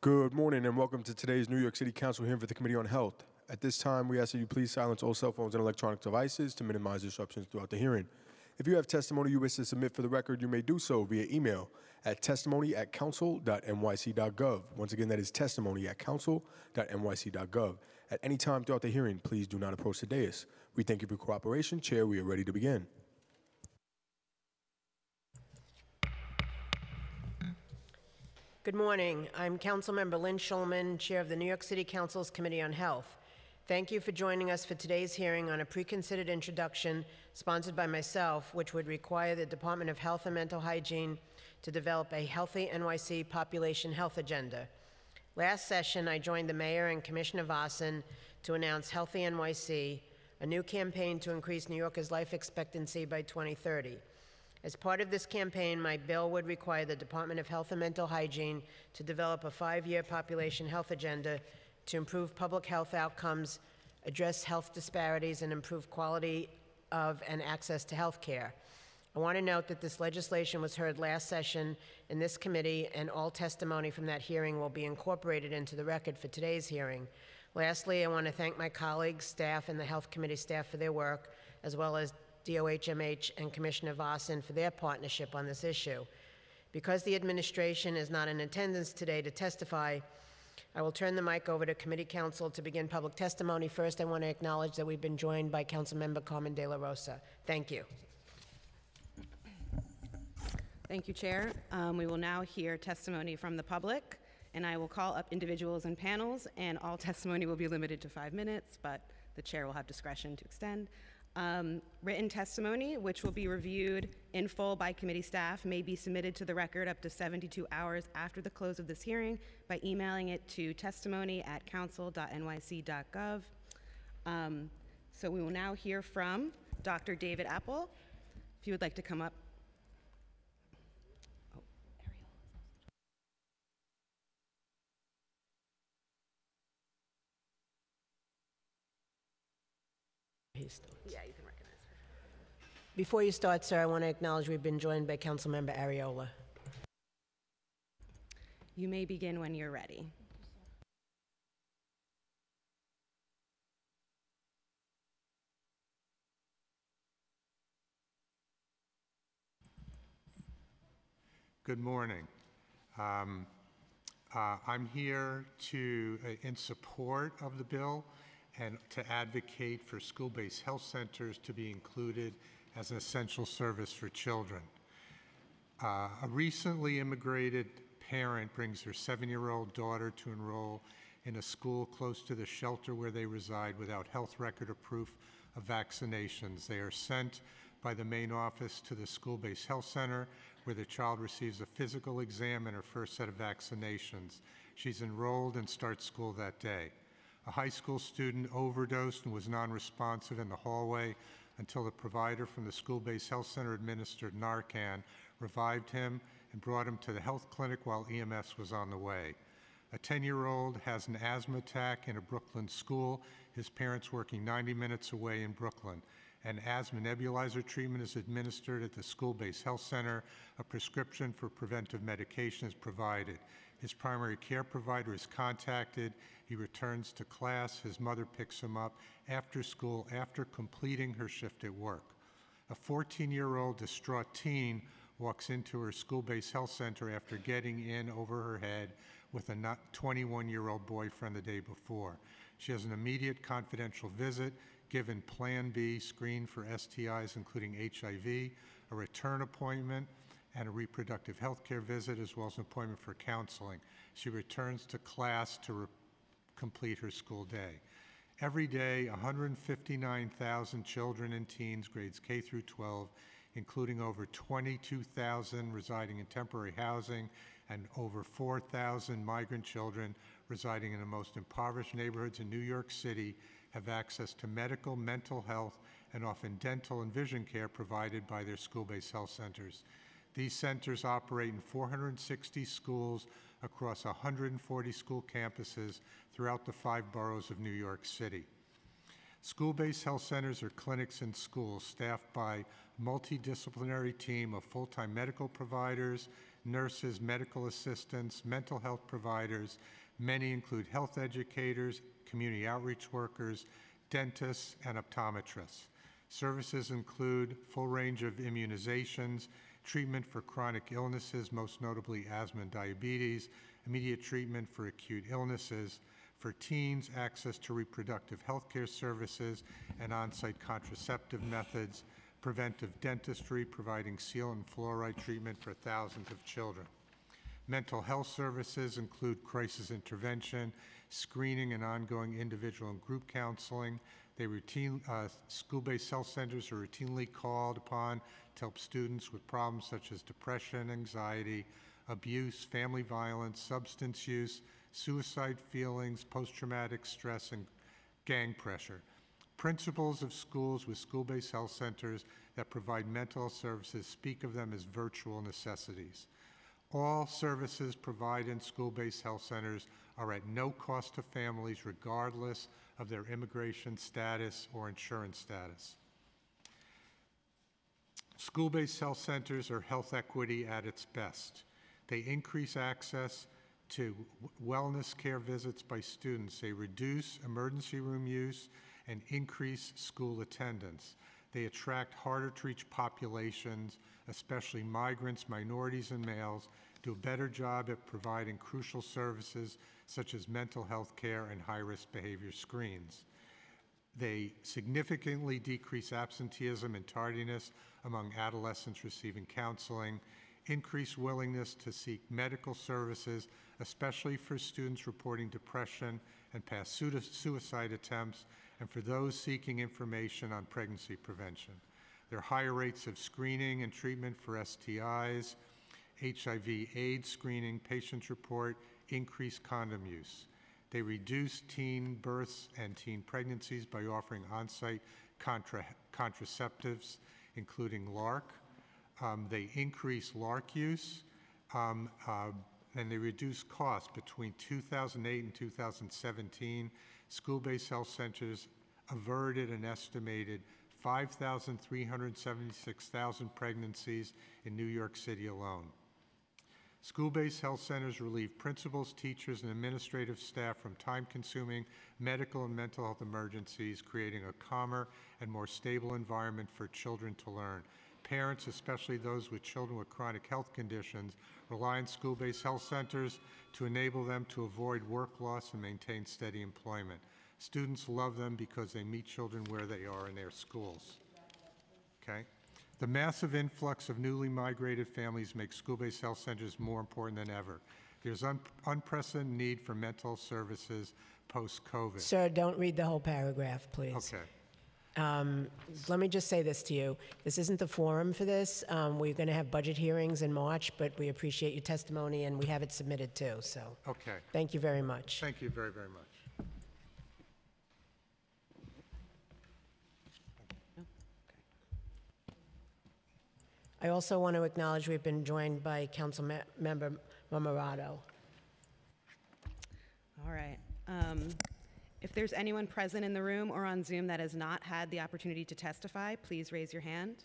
Good morning and welcome to today's New York City Council hearing for the Committee on Health. At this time, we ask that you please silence all cell phones and electronic devices to minimize disruptions throughout the hearing. If you have testimony you wish to submit for the record, you may do so via email at testimony@council.nyc.gov. Once again, that is testimony@council.nyc.gov. At any time throughout the hearing, please do not approach the dais. We thank you for your cooperation. Chair, we are ready to begin. Good morning. I'm Councilmember Lynn Schulman, Chair of the New York City Council's Committee on Health. Thank you for joining us for today's hearing on a preconsidered introduction sponsored by myself, which would require the Department of Health and Mental Hygiene to develop a Healthy NYC population health agenda. Last session, I joined the Mayor and Commissioner Vossen to announce Healthy NYC, a new campaign to increase New Yorkers' life expectancy by 2030. As part of this campaign, my bill would require the Department of Health and Mental Hygiene to develop a 5-year population health agenda to improve public health outcomes, address health disparities, and improve quality of and access to health care. I want to note that this legislation was heard last session in this committee, and all testimony from that hearing will be incorporated into the record for today's hearing. Lastly, I want to thank my colleagues, staff, and the Health Committee staff for their work, as well as DOHMH and Commissioner Vossen for their partnership on this issue. Because the administration is not in attendance today to testify, I will turn the mic over to committee counsel to begin public testimony. First, I want to acknowledge that we've been joined by Councilmember Carmen De La Rosa. Thank you. Thank you, Chair. We will now hear testimony from the public, and I will call up individuals and panels, and all testimony will be limited to 5 minutes, but the Chair will have discretion to extend. Written testimony, which will be reviewed in full by committee staff, may be submitted to the record up to 72 hours after the close of this hearing by emailing it to testimony@council.nyc.gov. So we will now hear from Dr. David Apple. If you would like to come up. Oh, yeah, you can recognize her. Before you start, sir, I want to acknowledge we've been joined by Councilmember Ariola. You may begin when you're ready. Good morning. I'm here in support of the bill and to advocate for school-based health centers to be included as an essential service for children. A recently immigrated parent brings her 7-year-old daughter to enroll in a school close to the shelter where they reside without health record or proof of vaccinations. They are sent by the main office to the school-based health center where the child receives a physical exam and her first set of vaccinations. She's enrolled and starts school that day. A high school student overdosed and was non-responsive in the hallway until the provider from the school-based health center administered Narcan, revived him, and brought him to the health clinic while EMS was on the way. A 10-year-old has an asthma attack in a Brooklyn school, his parents working 90 minutes away in Brooklyn. An asthma nebulizer treatment is administered at the school-based health center. A prescription for preventive medication is provided. His primary care provider is contacted. He returns to class. His mother picks him up after school after completing her shift at work. A 14-year-old distraught teen walks into her school-based health center after getting in over her head with a 21-year-old boyfriend the day before. She has an immediate confidential visit, given Plan B, screened for STIs including HIV, a return appointment, and a reproductive health care visit, as well as an appointment for counseling. She returns to class to complete her school day. Every day, 159,000 children and teens, grades K through 12, including over 22,000 residing in temporary housing and over 4,000 migrant children residing in the most impoverished neighborhoods in New York City, have access to medical, mental health, and often dental and vision care provided by their school-based health centers. These centers operate in 460 schools across 140 school campuses throughout the 5 boroughs of New York City. School-based health centers are clinics and schools staffed by a multidisciplinary team of full-time medical providers, nurses, medical assistants, mental health providers. Many include health educators, community outreach workers, dentists, and optometrists. Services include full range of immunizations, treatment for chronic illnesses, most notably asthma and diabetes, immediate treatment for acute illnesses. For teens, access to reproductive health care services and on-site contraceptive methods, preventive dentistry, providing seal and fluoride treatment for thousands of children. Mental health services include crisis intervention, screening, and ongoing individual and group counseling. School-based health centers are routinely called upon to help students with problems such as depression, anxiety, abuse, family violence, substance use, suicide feelings, post-traumatic stress, and gang pressure. Principals of schools with school-based health centers that provide mental health services speak of them as virtual necessities. All services provided in school-based health centers are at no cost to families, regardless of their immigration status or insurance status. School-based health centers are health equity at its best. They increase access to wellness care visits by students. They reduce emergency room use and increase school attendance. They attract harder to reach populations, especially migrants, minorities, and males, do a better job at providing crucial services such as mental health care and high-risk behavior screens. They significantly decrease absenteeism and tardiness among adolescents receiving counseling, increase willingness to seek medical services, especially for students reporting depression and past suicide attempts, and for those seeking information on pregnancy prevention. There are higher rates of screening and treatment for STIs, HIV/AIDS screening, patients report increased condom use. They reduce teen births and teen pregnancies by offering on-site contraceptives, including LARC. They increase LARC use, and they reduce costs. Between 2008 and 2017, school-based health centers averted an estimated 5,376,000 pregnancies in New York City alone. School-based health centers relieve principals, teachers, and administrative staff from time-consuming medical and mental health emergencies, creating a calmer and more stable environment for children to learn. Parents, especially those with children with chronic health conditions, rely on school-based health centers to enable them to avoid work loss and maintain steady employment. Students love them because they meet children where they are in their schools. Okay? The massive influx of newly migrated families makes school-based health centers more important than ever. There's unprecedented need for mental health services post-COVID. Sir, don't read the whole paragraph, please. Okay. Let me just say this to you. This isn't the forum for this. We're going to have budget hearings in March, but we appreciate your testimony, and we have it submitted too. So Okay. thank you very much. Thank you very, very much. I also want to acknowledge we've been joined by Councilmember Marmorato. All right. If there's anyone present in the room or on Zoom that has not had the opportunity to testify, please raise your hand.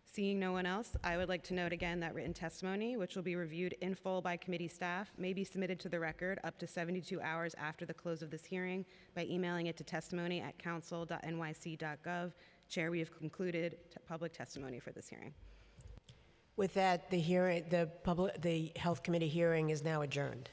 Seeing no one else, I would like to note again that written testimony, which will be reviewed in full by committee staff, may be submitted to the record up to 72 hours after the close of this hearing by emailing it to testimony@council.nyc.gov. Chair, we have concluded public testimony for this hearing. With that, the Health Committee hearing is now adjourned.